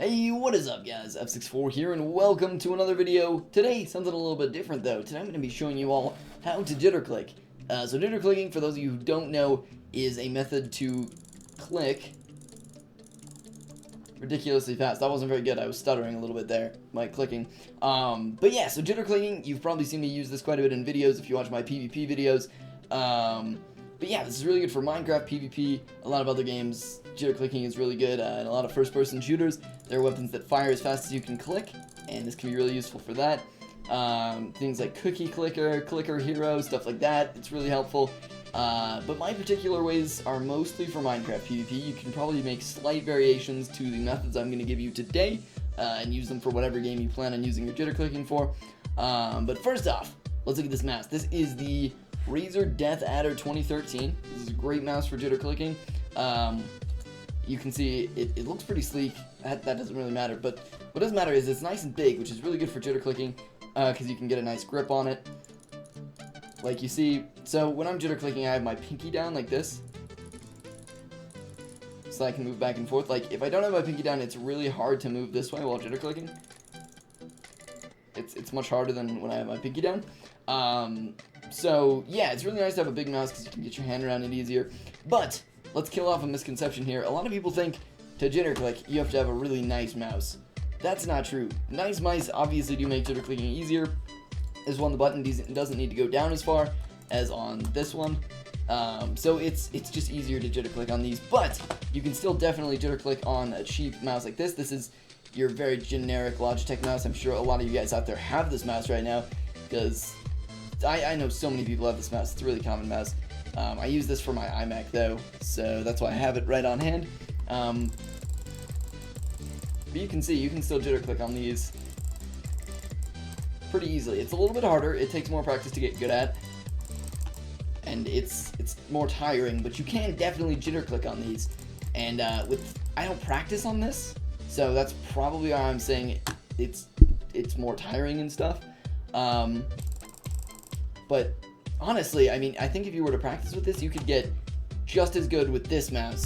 Hey, what is up guys, F64 here and welcome to another video. Today, something a little bit different though. Today I'm going to be showing you all how to jitter click. So jitter clicking, for those of you who don't know, is a method to click ridiculously fast. That wasn't very good, I was stuttering a little bit there, my clicking. But yeah, so jitter clicking, you've probably seen me use this quite a bit in videos if you watch my PvP videos. But yeah, this is really good for Minecraft, PvP, a lot of other games. Jitter clicking is really good, and a lot of first-person shooters. There are weapons that fire as fast as you can click, and this can be really useful for that. Things like cookie clicker, clicker hero, stuff like that. It's really helpful. But my particular ways are mostly for Minecraft PvP. You can probably make slight variations to the methods I'm going to give you today, and use them for whatever game you plan on using your jitter clicking for. But first off, let's look at this mouse. This is the Razer Deathadder 2013. This is a great mouse for jitter clicking. You can see it looks pretty sleek. That doesn't really matter, but what does matter is it's nice and big, which is really good for jitter clicking, because you can get a nice grip on it. Like you see, so when I'm jitter clicking, I have my pinky down like this, so I can move back and forth. Like if I don't have my pinky down, it's really hard to move this way while jitter clicking. It's much harder than when I have my pinky down. So yeah, it's really nice to have a big mouse because you can get your hand around it easier. But let's kill off a misconception here. A lot of people think to jitter click you have to have a really nice mouse. That's not true. Nice mice obviously do make jitter clicking easier. This one, the button doesn't need to go down as far as on this one. So it's just easier to jitter click on these, but you can still definitely jitter click on a cheap mouse like this. This is your very generic Logitech mouse. I'm sure a lot of you guys out there have this mouse right now, because I know so many people have this mouse. It's a really common mouse. I use this for my iMac though, so that's why I have it right on hand. But you can see, you can still jitter click on these pretty easily. It's a little bit harder, it takes more practice to get good at, and it's more tiring, but you can definitely jitter click on these. And I don't practice on this, so that's probably why I'm saying it's more tiring and stuff. But honestly, I mean, I think if you were to practice with this, you could get just as good with this mouse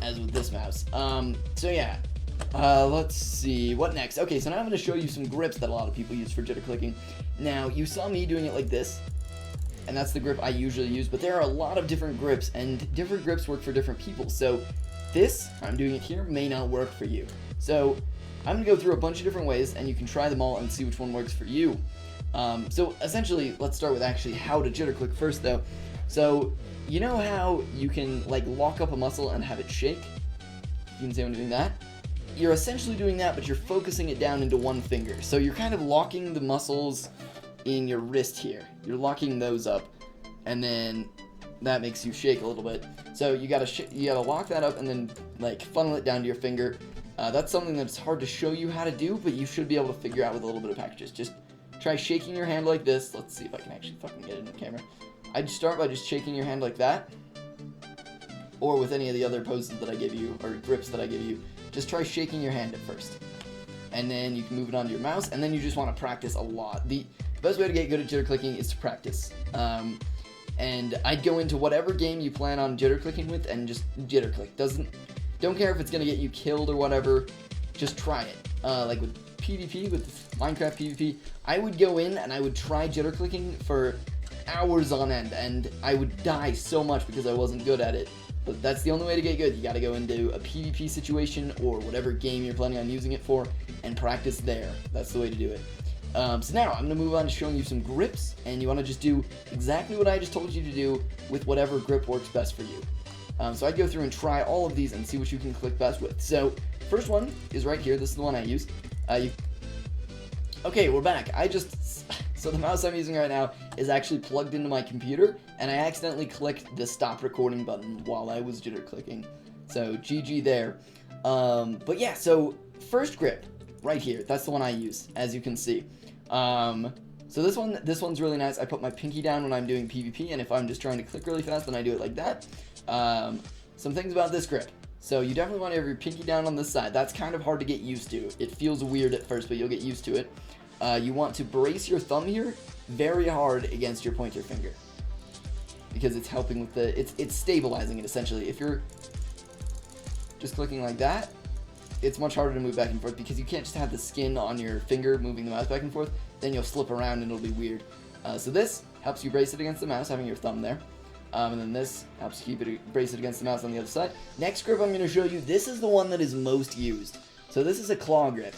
as with this mouse. So yeah, let's see, what next? Okay, so now I'm going to show you some grips that a lot of people use for jitter clicking. Now, you saw me doing it like this, and that's the grip I usually use, but there are a lot of different grips, and different grips work for different people. So this, I'm doing it here, may not work for you. So I'm going to go through a bunch of different ways, and you can try them all and see which one works for you. So essentially, let's start with actually how to jitter click first though. So, you know how you can like lock up a muscle and have it shake? You can see I'm doing that. You're essentially doing that, but you're focusing it down into one finger. So you're kind of locking the muscles in your wrist here. You're locking those up, and then that makes you shake a little bit. So you gotta lock that up and then like funnel it down to your finger. That's something that's hard to show you how to do, but you should be able to figure out with a little bit of practice. Just try shaking your hand like this. Let's see if I can actually fucking get it in the camera. I'd start by just shaking your hand like that, or with any of the other poses that I give you, or grips that I give you. Just try shaking your hand at first, and then you can move it onto your mouse, and then you just want to practice a lot. The best way to get good at jitter clicking is to practice. And I'd go into whatever game you plan on jitter clicking with and just jitter click. Don't care if it's gonna get you killed or whatever, just try it. Like with PvP, with Minecraft PvP, I would go in and I would try jitter clicking for hours on end, and I would die so much because I wasn't good at it. But that's the only way to get good. You gotta go into a PvP situation or whatever game you're planning on using it for and practice there. That's the way to do it. So now I'm gonna move on to showing you some grips, and you wanna just do exactly what I just told you to do with whatever grip works best for you. So I'd go through and try all of these and see what you can click best with. So first one is right here. This is the one I use. Okay, we're back. So the mouse I'm using right now is actually plugged into my computer, and I accidentally clicked the stop recording button while I was jitter clicking. So GG there. But yeah, so first grip right here. That's the one I use, as you can see. So this one's really nice. I put my pinky down when I'm doing PvP, and if I'm just trying to click really fast, then I do it like that. Some things about this grip. So you definitely want to have your pinky down on this side. That's kind of hard to get used to. It feels weird at first, but you'll get used to it. You want to brace your thumb here very hard against your pointer finger, because it's helping with it's stabilizing it essentially. If you're just clicking like that, it's much harder to move back and forth because you can't just have the skin on your finger moving the mouse back and forth. Then you'll slip around and it'll be weird. So this helps you brace it against the mouse, having your thumb there. And then this helps keep it brace it against the mouse on the other side. Next grip I'm going to show you, this is the one that is most used. So this is a claw grip.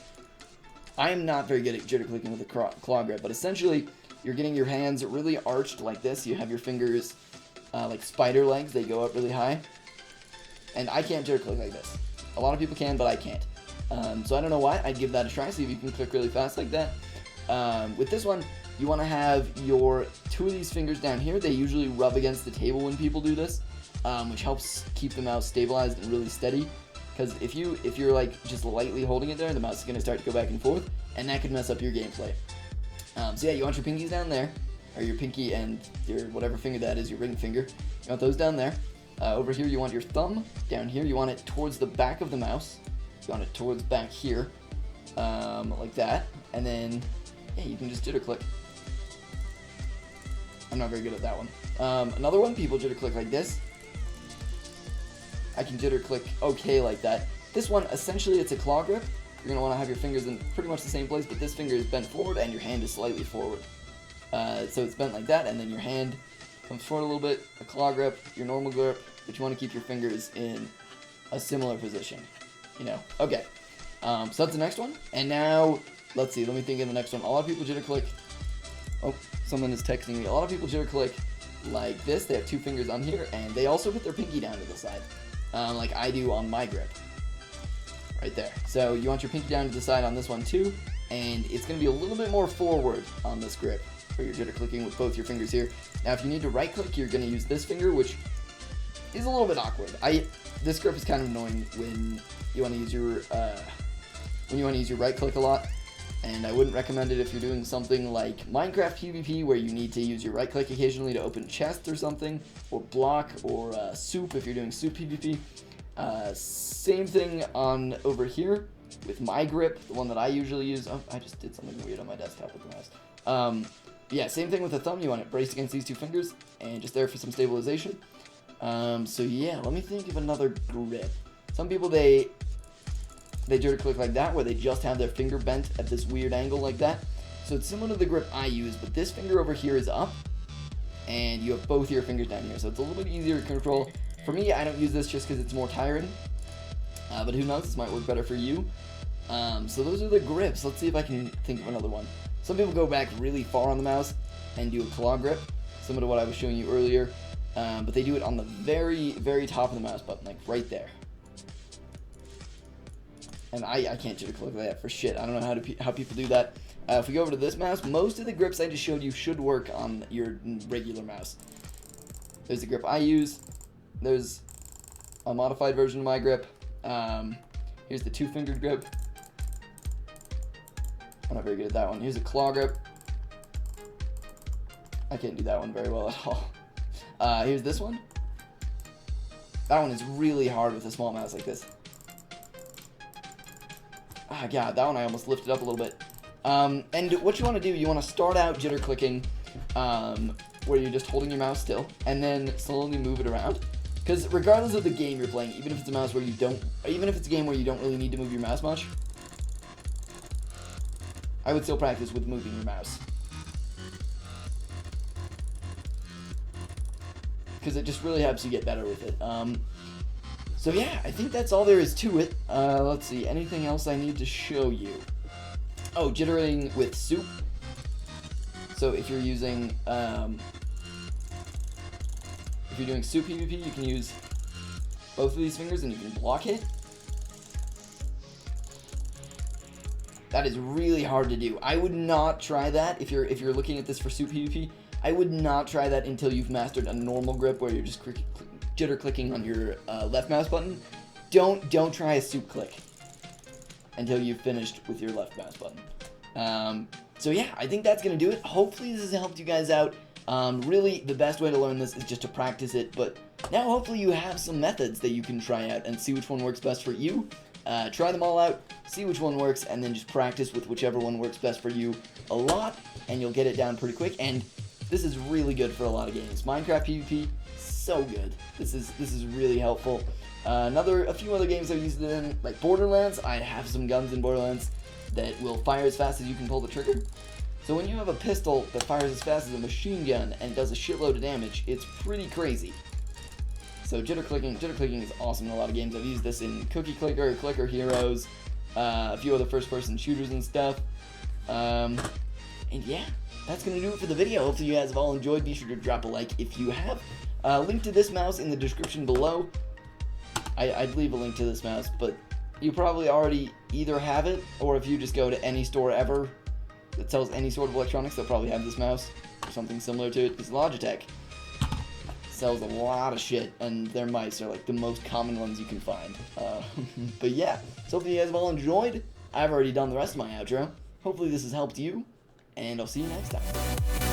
I am not very good at jitter clicking with a claw grip, but essentially you're getting your hands really arched like this. You have your fingers like spider legs, they go up really high. And I can't jitter click like this. A lot of people can, but I can't. So I don't know why. I'd give that a try, see if you can click really fast like that. With this one, you want to have your two of these fingers down here. They usually rub against the table when people do this, which helps keep the mouse stabilized and really steady. Because if you're like just lightly holding it there, the mouse is going to start to go back and forth, and that could mess up your gameplay. So yeah, you want your pinkies down there, or your pinky and your whatever finger that is, your ring finger. You want those down there. Over here, you want your thumb down here. You want it towards the back of the mouse. You want it towards back here, like that. And then, yeah, you can just jitter click. I'm not very good at that one. Another one, people jitter click like this. I can jitter click okay like that. This one, essentially, it's a claw grip. You're going to want to have your fingers in pretty much the same place, but this finger is bent forward and your hand is slightly forward. So it's bent like that, and then your hand comes forward a little bit, a claw grip, your normal grip, but you want to keep your fingers in a similar position, you know. Okay, so that's the next one, and now, let's see, let me think of the next one. A lot of people jitter click, oh, someone is texting me. A lot of people jitter click like this. They have two fingers on here, and they also put their pinky down to the side, like I do on my grip, right there. So you want your pinky down to the side on this one too, and it's going to be a little bit more forward on this grip, where you're jitter clicking with both your fingers here. Now if you need to right click, you're going to use this finger, which is a little bit awkward. This grip is kind of annoying when you want to use your right click a lot, and I wouldn't recommend it if you're doing something like Minecraft PvP where you need to use your right click occasionally to open chests or something, or block, or soup if you're doing soup PvP. Same thing on over here with my grip, the one that I usually use. Oh, I just did something weird on my desktop with the mouse. Yeah, same thing with the thumb. You want it braced against these two fingers, and just there for some stabilization. So yeah, let me think of another grip. Some people, they jitter click like that, where they just have their finger bent at this weird angle like that. So it's similar to the grip I use, but this finger over here is up, and you have both your fingers down here. So it's a little bit easier to control. For me, I don't use this just because it's more tiring, but who knows, this might work better for you. So those are the grips. Let's see if I can think of another one. Some people go back really far on the mouse and do a claw grip, similar to what I was showing you earlier. But they do it on the very, very top of the mouse button, like right there. And I can't jitter click like that for shit. I don't know how people do that. If we go over to this mouse, most of the grips I just showed you should work on your regular mouse. There's the grip I use. There's a modified version of my grip. Here's the two-fingered grip. I'm not very good at that one. Here's a claw grip. I can't do that one very well at all. Here's this one. That one is really hard with a small mouse like this. Ah, God, that one I almost lifted up a little bit. And what you want to do, you want to start out jitter clicking, where you're just holding your mouse still, and then slowly move it around. Because regardless of the game you're playing, even if it's a mouse where you don't, even if it's a game where you don't really need to move your mouse much, I would still practice with moving your mouse. Because it just really helps you get better with it. So yeah, I think that's all there is to it. Let's see, anything else I need to show you? Oh, jittering with soup. So if you're using, if you're doing soup PvP, you can use both of these fingers and you can block it. That is really hard to do. I would not try that if you're looking at this for soup PvP. I would not try that until you've mastered a normal grip where you're just jitter clicking on your left mouse button. Don't try a soup click until you've finished with your left mouse button. So yeah, I think that's gonna do it. Hopefully this has helped you guys out. Really, the best way to learn this is just to practice it, but now hopefully you have some methods that you can try out and see which one works best for you. Try them all out, see which one works, and then just practice with whichever one works best for you a lot, and you'll get it down pretty quick. And this is really good for a lot of games. Minecraft PvP, so good. This is really helpful. A few other games I've used it in, like Borderlands. I have some guns in Borderlands that will fire as fast as you can pull the trigger. So when you have a pistol that fires as fast as a machine gun and does a shitload of damage, it's pretty crazy. So Jitterclicking is awesome in a lot of games. I've used this in Cookie Clicker, Clicker Heroes, a few other first-person shooters and stuff. And yeah, that's going to do it for the video. Hopefully you guys have all enjoyed. Be sure to drop a like if you have. Link to this mouse in the description below. I'd leave a link to this mouse, but you probably already either have it, or if you just go to any store ever that sells any sort of electronics, they'll probably have this mouse or something similar to it, because Logitech sells a lot of shit, and their mice are like the most common ones you can find. But yeah, so hopefully you guys have all enjoyed. I've already done the rest of my outro. Hopefully this has helped you, and I'll see you next time.